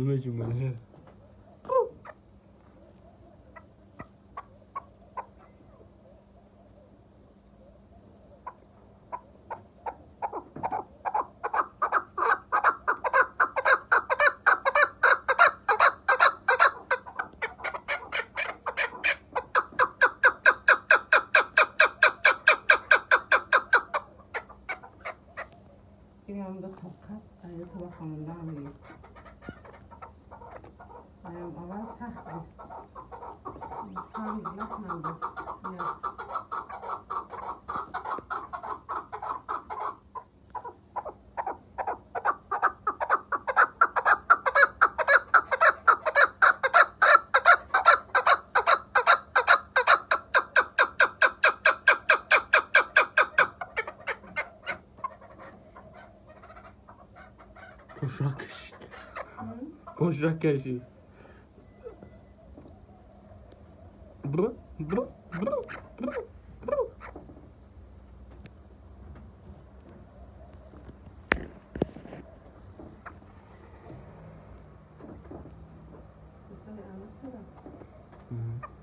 خانم جمله این هم دو طبقه این طبقه خمونده هم میگه این اول سخت است کاری لخ نمیده یا پشرک کشید پشرک کشید برو برو برو برو برو بسیاری هم است